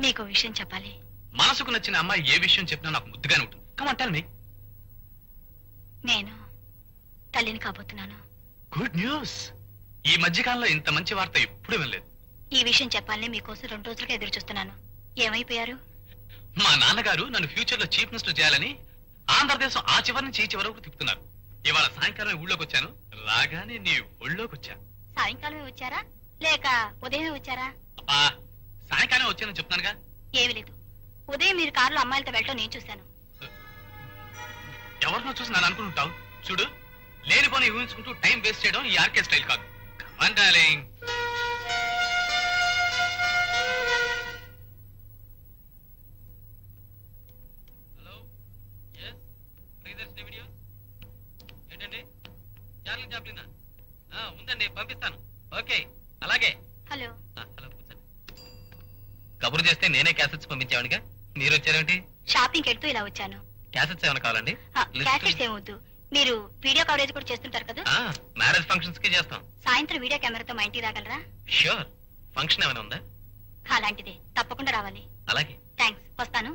మీకు విషయం చెప్పాలి. మనసుకు నచ్చిన అమ్మాయి ఏ విషయం చెప్పినా నాకు ముద్దుగానే ఉంటుంది. Come on tell me. నేను తల్లిని కాబోతున్నాను. Good news. ఈ మధ్యకాలంలో ఇంత మంచి వార్త ఎప్పుడు వినలేదు. ఈ విషయం చెప్పాలని మీకోసం 2 రోజులుగా ఎదురు చూస్తున్నాను. ఏమైపోయారు? మా నాన్నగారు నన్ను ఫ్యూచర్ లో చీఫ్ మినిస్టర్ చేయాలని ఆంధ్రదేశం ఆ చివరి నుంచి ఈ చివరి వరకు తిప్పుతున్నారు. ఇవాళ సాయంకాలం ఊళ్ళోకి వచ్చాను. రాగానే నీ ఒళ్ళోకి వచ్చాను. సాయంకాలమే వచ్చారా లేక ఉదయమే వచ్చారా? అబ్బా, సాయంకాలం వచ్చానని చెప్తున్నానుగా. ఏమీ లేదు. ఉదయం మీరు కారులో అమ్మాయిలతో వెళ్ళటం నేను చూశాను. ఎవరినో చూసి నన్ను అనుకుంటావు. చూడు, లేనిపోని ఊహించుకుంటూ టైం వేస్ట్ చేయడం ఈ ఆర్కే స్టైల్ కాదు. Come on darling. Hello, yes, Priyadarshini video ఏంటండి? చార్లీ చాప్లినా? ఉందండి, పంపిస్తాను. ఓకే, అలాగే. హలో. హలో, కూర్చోండి. కబురు చేస్తే నేనే క్యాసెట్స్ పంపించావనిగా. మీరు వచ్చారేంటి? షాపింగ్ వెళ్తూ ఇలా వచ్చాను. క్యాసెట్స్ ఏమైనా కావాలండి? క్యాసెట్స్ ఏమొద్దు. మీరు వీడియో కవరేజ్ కూడా చేస్తుంటారు కదా? మ్యారేజ్ ఫంక్షన్స్ కి చేస్తాం. సాయంత్రం వీడియో కెమెరాతో మా ఇంటికి రాగలరా? ష్యూర్. ఫంక్షన్ ఏమైనా ఉందా? అలాంటిదే, తప్పకుండా రావాలి. అలాగే. థ్యాంక్స్, వస్తాను.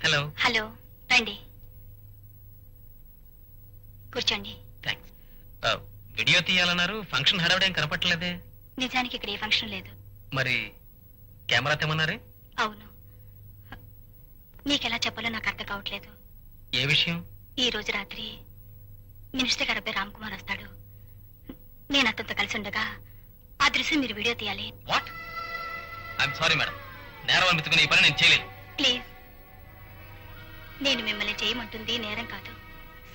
హలో. హలో, రండి, కూర్చోండి. థ్యాంక్స్. వీడియో తీయాలన్నారు. ఫంక్షన్ హడావిడేం కనపట్టలేదే. నిజానికి ఇక్కడ ఏ ఫంక్షన్ లేదు. మరి కెమెరా తెమ్మన్నారే? అవును. మీకెలా చెప్పాలో నాకు అర్థం కావట్లేదు. ఏ విషయం? ఈ రోజు రాత్రి మినిస్టర్ గారి అబ్బాయి రామ్ కుమార్ వస్తాడు. నేను అతనితో కలిసి ఉండగా ఆ దృశ్యం మీరు వీడియో తీయాలి. వాట్? ఐఎమ్ సారీ మేడం, నేరం అనిపించుకుని ఈ పని నేను చేయలేను. ప్లీజ్. నేను మిమ్మల్ని చేయమంటుంది నేరం కాదు,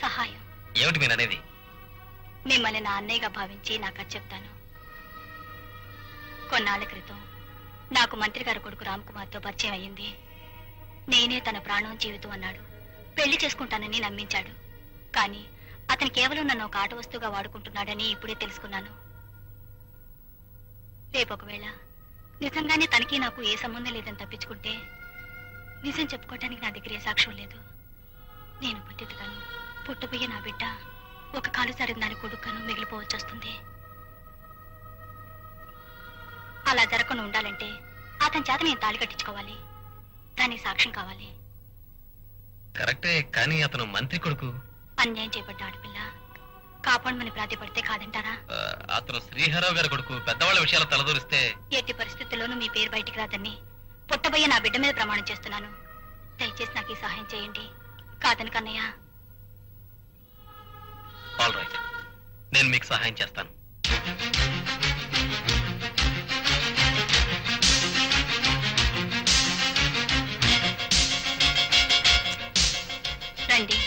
సహాయం. ఏమిటి మీరు అనేది? మిమ్మల్ని నా అన్నయ్యగా భావించి నాకు అది చెప్తాను. కొన్నాళ్ల క్రితం నాకు మంత్రి గారి కొడుకు రామ్ కుమార్తో పరిచయం అయ్యింది. నేనే తన ప్రాణం జీవితం అన్నాడు. పెళ్లి చేసుకుంటానని నమ్మించాడు. కానీ అతను కేవలం నన్ను ఒక ఆట వస్తువుగా వాడుకుంటున్నాడని ఇప్పుడే తెలుసుకున్నాను. రేపు ఒకవేళ నిజంగానే తనకి నాకు ఏ సంబంధం లేదని తప్పించుకుంటే నిజం చెప్పుకోవటానికి నా దగ్గర ఏ సాక్ష్యం లేదు. నేను పట్టిదగాను పుట్టబోయే నా బిడ్డ ఒక కాలు సరిన దాని కొడుకును మిగిలిపోవచ్చు వస్తుంది. అలా జరగకుండా ఉండాలంటే అతని చేత నేను తాళి కట్టించుకోవాలి. దానికి సాక్ష్యం కావాలి. కరెక్టే, కానీ అతను మంత్రి కొడుకు. అన్యాయం చేపట్ట ఆడపిల్ల కాపాడమని ప్రాతిపడితే కాదంటారా? అతను శ్రీహరావు గారి కొడుకు. పెద్దవాళ్ళ విషయాలు తలదూరిస్తే ఎట్టి పరిస్థితుల్లోనూ మీ పేరు బయటికి రాదని పుట్టబోయే నా బిడ్డ మీద ప్రమాణం చేస్తున్నాను. దయచేసి నాకు ఈ సహాయం చేయండి. కాదని కన్నయ్య. ఆల్ రైట్, నేను మీకు సహాయం చేస్తాను. రండి.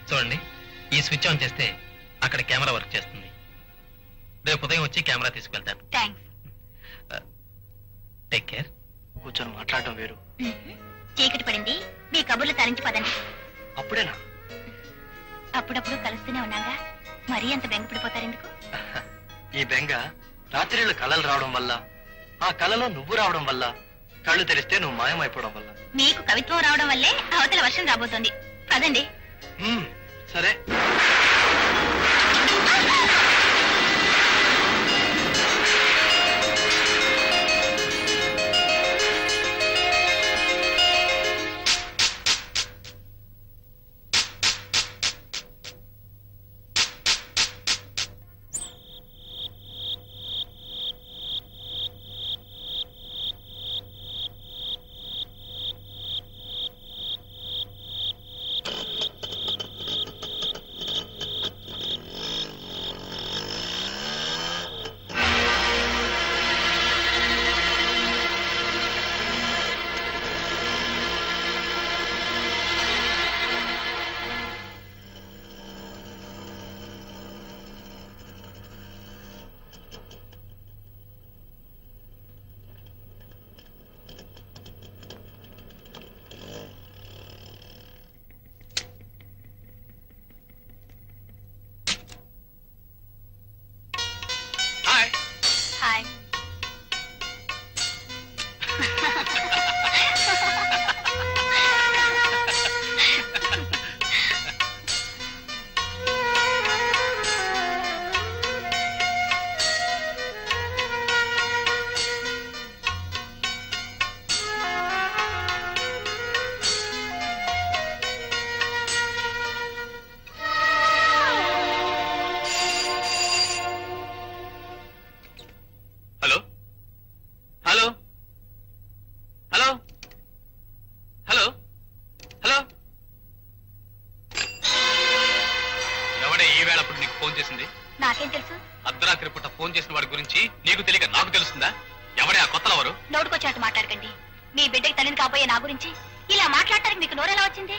చూడండి, ఈ స్విచ్ ఆన్ చేస్తే అక్కడ కెమెరా వర్క్ చేస్తుంది. రేపు ఉదయం వచ్చి కెమెరా తీసుకెళ్తాను. థ్యాంక్స్. Take care. కూర్చొని మాట్లాడటం వేరు. చీకటి పడింది, మీ కబుర్లు తరించి పదండి. అప్పుడేనా? అప్పుడప్పుడు కలుస్తూనే ఉన్నాగా, మరీ అంత బెంగపడిపోతారెందుకు? ఈ బెంగ రాత్రిళ్ళు కలలు రావడం వల్ల, ఆ కలలో నువ్వు రావడం వల్ల, కళ్ళు తెరిస్తే నువ్వు మాయమైపోవడం వల్ల. మీకు కవిత్వం రావడం వల్లే అవతల వర్షం రాబోతోంది. పదండి. సరే. Hi. Hi. Hello hello hello hello hello. ఎవడే ఈ వేళప్పుడు నీకు ఫోన్ చేసింది? నాకేం తెలుసు? అర్ధరాత్రి పూట ఫోన్ చేసిన వాడి గురించి నీకు తెలియక నాకు తెలుస్తుందా? ఎవడే ఆ కొత్తలో ఎవరు? నోటుకొచ్చినట్టు మాట్లాడకండి. మీ బిడ్డకి తల్లిని కాబోయే నా గురించి ఇలా మాట్లాడటానికి మీకు నోరెలా వచ్చింది?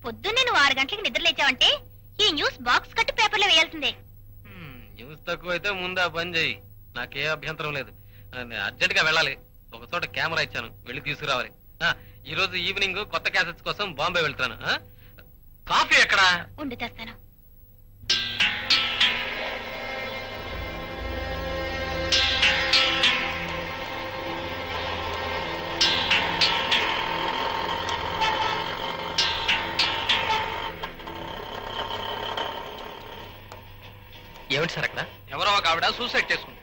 పొద్దున్నే నువ్వు 6 గంటలకు నిద్ర లేచావంటే ఈ న్యూస్ బాక్స్ కట్టి పేపర్లో వేయాల్సిందే. న్యూస్ తక్కువ అయితే ముందు ఆ పని చేయి, నాకే అభ్యంతరం లేదు. అర్జెంట్ గా వెళ్ళాలి, ఒక చోట కెమెరా ఇచ్చాను, వెళ్ళి తీసుకురావాలి. ఈ రోజు ఈవినింగ్ కొత్త క్యాసెట్స్ కోసం బాంబే వెళ్తాను. కాఫీ ఎక్కడా? ఉండి తెస్తాను. ఏమిటి సార్ అక్కడ? ఎవరో ఒక ఆవిడ సూసైడ్ చేసుకుంది.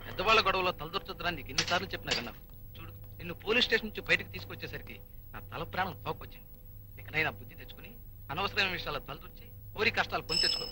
పెద్దవాళ్ళ గొడవలో తలదొర్చొద్దని నీకు ఎన్నిసార్లు చెప్పినా కన్నావు. చూడు, నిన్ను పోలీస్ స్టేషన్ నుంచి బయటకు తీసుకొచ్చేసరికి నా తల ప్రాణం తోకొచ్చింది. ఇకనైనా బుద్ధి తెచ్చుకుని అనవసరమైన విషయాల్లో తలదొచ్చి కోరి కష్టాలు కొని తెచ్చుకో.